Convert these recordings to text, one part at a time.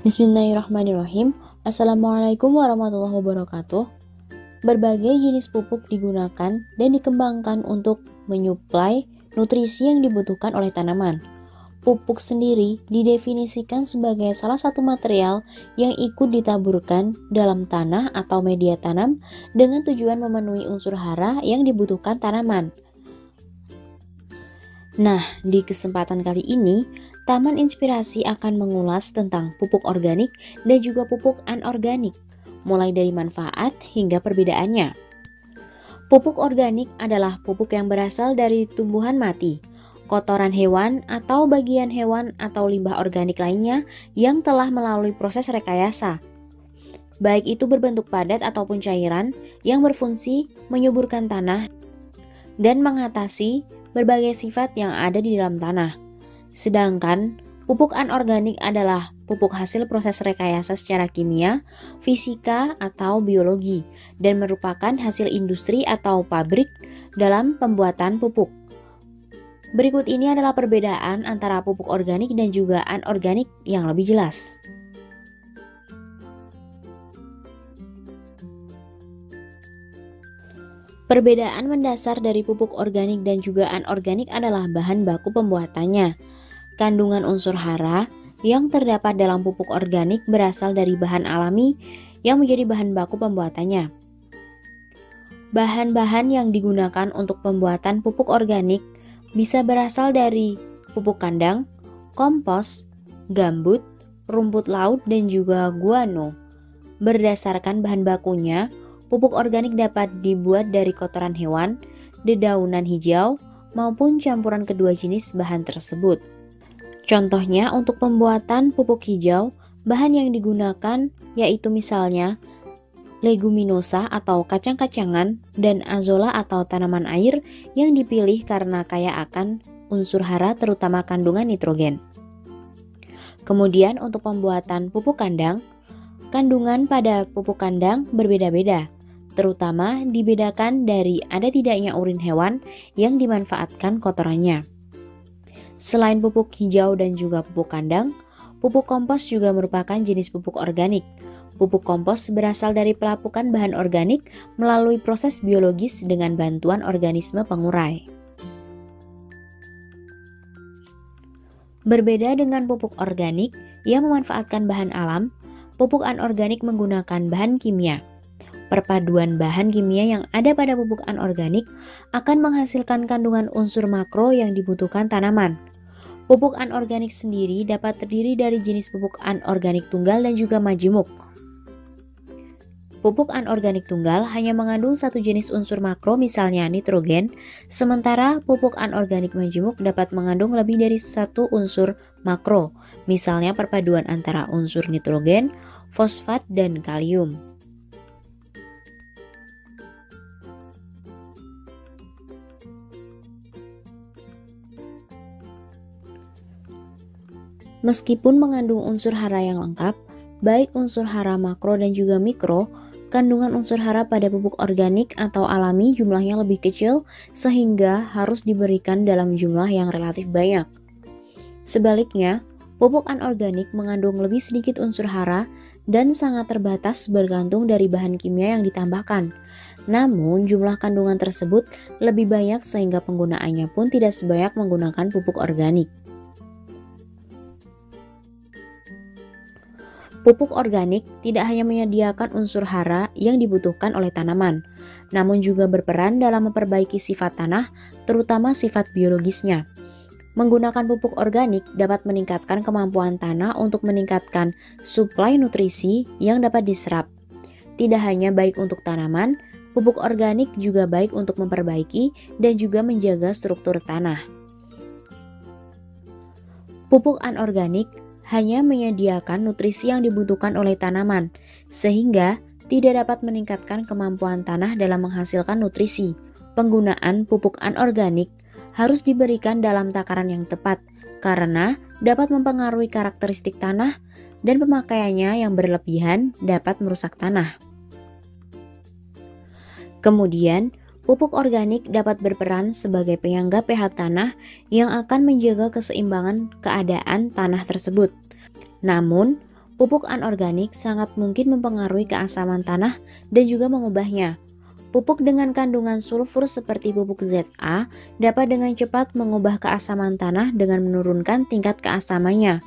Bismillahirrahmanirrahim. Assalamualaikum warahmatullahi wabarakatuh. Berbagai jenis pupuk digunakan dan dikembangkan untuk menyuplai nutrisi yang dibutuhkan oleh tanaman. Pupuk sendiri didefinisikan sebagai salah satu material yang ikut ditaburkan dalam tanah atau media tanam dengan tujuan memenuhi unsur hara yang dibutuhkan tanaman. Nah, di kesempatan kali ini, Taman Inspirasi akan mengulas tentang pupuk organik dan juga pupuk anorganik, mulai dari manfaat hingga perbedaannya. Pupuk organik adalah pupuk yang berasal dari tumbuhan mati, kotoran hewan atau bagian hewan atau limbah organik lainnya yang telah melalui proses rekayasa. Baik itu berbentuk padat ataupun cairan yang berfungsi menyuburkan tanah dan mengatasi berbagai sifat yang ada di dalam tanah. Sedangkan pupuk anorganik adalah pupuk hasil proses rekayasa secara kimia, fisika, atau biologi dan merupakan hasil industri atau pabrik dalam pembuatan pupuk. Berikut ini adalah perbedaan antara pupuk organik dan juga anorganik yang lebih jelas. Perbedaan mendasar dari pupuk organik dan juga anorganik adalah bahan baku pembuatannya. Kandungan unsur hara yang terdapat dalam pupuk organik berasal dari bahan alami yang menjadi bahan baku pembuatannya. Bahan-bahan yang digunakan untuk pembuatan pupuk organik bisa berasal dari pupuk kandang, kompos, gambut, rumput laut, dan juga guano. Berdasarkan bahan bakunya, pupuk organik dapat dibuat dari kotoran hewan, dedaunan hijau, maupun campuran kedua jenis bahan tersebut. Contohnya untuk pembuatan pupuk hijau, bahan yang digunakan yaitu misalnya leguminosa atau kacang-kacangan dan azolla atau tanaman air yang dipilih karena kaya akan unsur hara terutama kandungan nitrogen. Kemudian untuk pembuatan pupuk kandang, kandungan pada pupuk kandang berbeda-beda. Terutama dibedakan dari ada tidaknya urin hewan yang dimanfaatkan kotorannya. Selain pupuk hijau dan juga pupuk kandang, pupuk kompos juga merupakan jenis pupuk organik. Pupuk kompos berasal dari pelapukan bahan organik melalui proses biologis dengan bantuan organisme pengurai. Berbeda dengan pupuk organik yang memanfaatkan bahan alam, pupuk anorganik menggunakan bahan kimia. Perpaduan bahan kimia yang ada pada pupuk anorganik akan menghasilkan kandungan unsur makro yang dibutuhkan tanaman. Pupuk anorganik sendiri dapat terdiri dari jenis pupuk anorganik tunggal dan juga majemuk. Pupuk anorganik tunggal hanya mengandung satu jenis unsur makro, misalnya nitrogen, sementara pupuk anorganik majemuk dapat mengandung lebih dari satu unsur makro, misalnya perpaduan antara unsur nitrogen, fosfat, dan kalium. Meskipun mengandung unsur hara yang lengkap, baik unsur hara makro dan juga mikro, kandungan unsur hara pada pupuk organik atau alami jumlahnya lebih kecil sehingga harus diberikan dalam jumlah yang relatif banyak. Sebaliknya, pupuk anorganik mengandung lebih sedikit unsur hara dan sangat terbatas bergantung dari bahan kimia yang ditambahkan. Namun, jumlah kandungan tersebut lebih banyak sehingga penggunaannya pun tidak sebanyak menggunakan pupuk organik. Pupuk organik tidak hanya menyediakan unsur hara yang dibutuhkan oleh tanaman, namun juga berperan dalam memperbaiki sifat tanah, terutama sifat biologisnya. Menggunakan pupuk organik dapat meningkatkan kemampuan tanah untuk meningkatkan suplai nutrisi yang dapat diserap. Tidak hanya baik untuk tanaman, pupuk organik juga baik untuk memperbaiki dan juga menjaga struktur tanah. Pupuk anorganik hanya menyediakan nutrisi yang dibutuhkan oleh tanaman, sehingga tidak dapat meningkatkan kemampuan tanah dalam menghasilkan nutrisi. Penggunaan pupuk anorganik harus diberikan dalam takaran yang tepat, karena dapat mempengaruhi karakteristik tanah dan pemakaiannya yang berlebihan dapat merusak tanah. Kemudian, pupuk organik dapat berperan sebagai penyangga pH tanah yang akan menjaga keseimbangan keadaan tanah tersebut. Namun, Pupuk anorganik sangat mungkin mempengaruhi keasaman tanah dan juga mengubahnya. Pupuk dengan kandungan sulfur seperti pupuk ZA dapat dengan cepat mengubah keasaman tanah dengan menurunkan tingkat keasamannya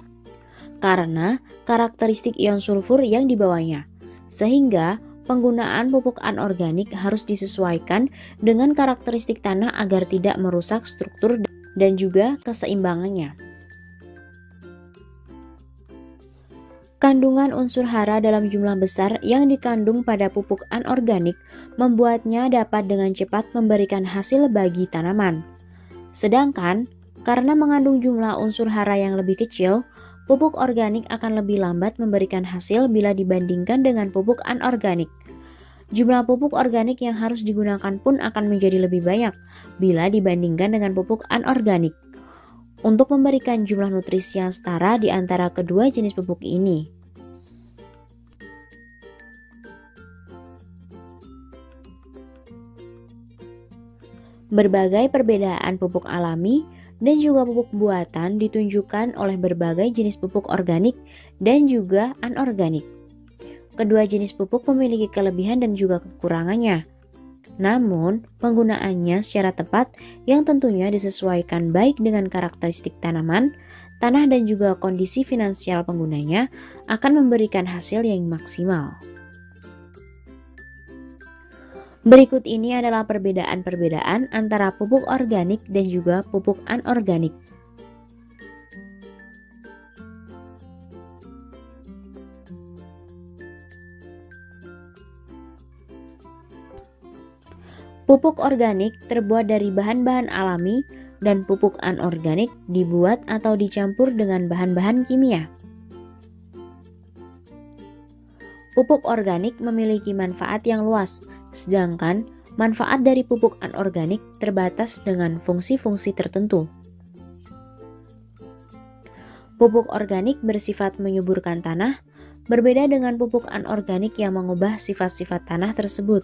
karena karakteristik ion sulfur yang dibawanya. Sehingga penggunaan pupuk anorganik harus disesuaikan dengan karakteristik tanah agar tidak merusak struktur dan juga keseimbangannya. Kandungan unsur hara dalam jumlah besar yang dikandung pada pupuk anorganik membuatnya dapat dengan cepat memberikan hasil bagi tanaman. Sedangkan, karena mengandung jumlah unsur hara yang lebih kecil, pupuk organik akan lebih lambat memberikan hasil bila dibandingkan dengan pupuk anorganik. Jumlah pupuk organik yang harus digunakan pun akan menjadi lebih banyak bila dibandingkan dengan pupuk anorganik, untuk memberikan jumlah nutrisi yang setara di antara kedua jenis pupuk ini. Berbagai perbedaan pupuk alami dan juga pupuk buatan ditunjukkan oleh berbagai jenis pupuk organik dan juga anorganik. Kedua jenis pupuk memiliki kelebihan dan juga kekurangannya. Namun, penggunaannya secara tepat yang tentunya disesuaikan baik dengan karakteristik tanaman, tanah dan juga kondisi finansial penggunanya akan memberikan hasil yang maksimal. Berikut ini adalah perbedaan-perbedaan antara pupuk organik dan juga pupuk anorganik. Pupuk organik terbuat dari bahan-bahan alami dan pupuk anorganik dibuat atau dicampur dengan bahan-bahan kimia. Pupuk organik memiliki manfaat yang luas, sedangkan manfaat dari pupuk anorganik terbatas dengan fungsi-fungsi tertentu. Pupuk organik bersifat menyuburkan tanah, berbeda dengan pupuk anorganik yang mengubah sifat-sifat tanah tersebut.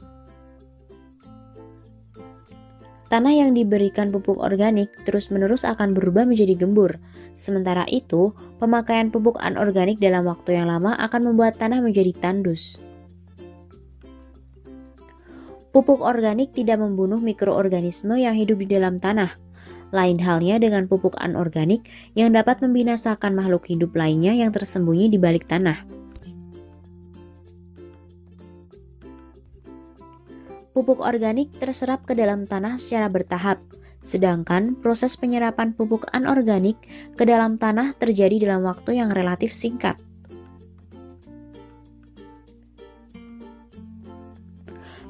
Tanah yang diberikan pupuk organik terus-menerus akan berubah menjadi gembur. Sementara itu, pemakaian pupuk anorganik dalam waktu yang lama akan membuat tanah menjadi tandus. Pupuk organik tidak membunuh mikroorganisme yang hidup di dalam tanah. Lain halnya dengan pupuk anorganik yang dapat membinasakan makhluk hidup lainnya yang tersembunyi di balik tanah. Pupuk organik terserap ke dalam tanah secara bertahap, sedangkan proses penyerapan pupuk anorganik ke dalam tanah terjadi dalam waktu yang relatif singkat.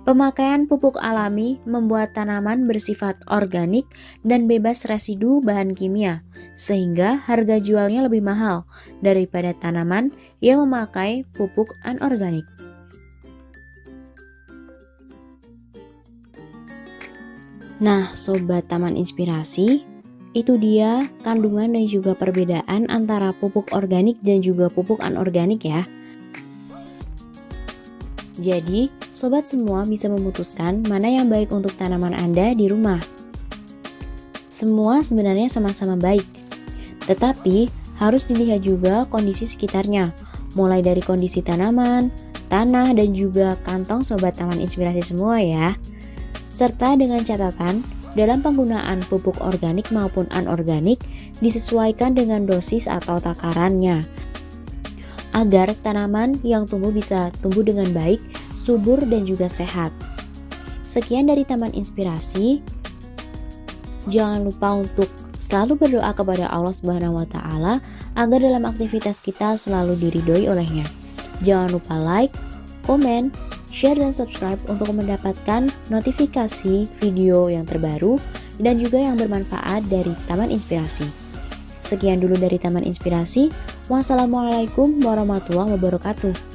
Pemakaian pupuk alami membuat tanaman bersifat organik dan bebas residu bahan kimia, sehingga harga jualnya lebih mahal daripada tanaman yang memakai pupuk anorganik. Nah, Sobat Taman Inspirasi, itu dia kandungan dan juga perbedaan antara pupuk organik dan juga pupuk anorganik ya. Jadi, Sobat semua bisa memutuskan mana yang baik untuk tanaman Anda di rumah. Semua sebenarnya sama-sama baik, tetapi harus dilihat juga kondisi sekitarnya, mulai dari kondisi tanaman, tanah, dan juga kantong Sobat Taman Inspirasi semua ya. Serta dengan catatan, dalam penggunaan pupuk organik maupun anorganik disesuaikan dengan dosis atau takarannya, agar tanaman yang tumbuh bisa tumbuh dengan baik, subur, dan juga sehat. Sekian dari Taman Inspirasi. Jangan lupa untuk selalu berdoa kepada Allah Subhanahu wa Ta'ala agar dalam aktivitas kita selalu diridhoi olehnya. Jangan lupa like, komen, share, dan subscribe untuk mendapatkan notifikasi video yang terbaru dan juga yang bermanfaat dari Taman Inspirasi. Sekian dulu dari Taman Inspirasi. Wassalamualaikum warahmatullahi wabarakatuh.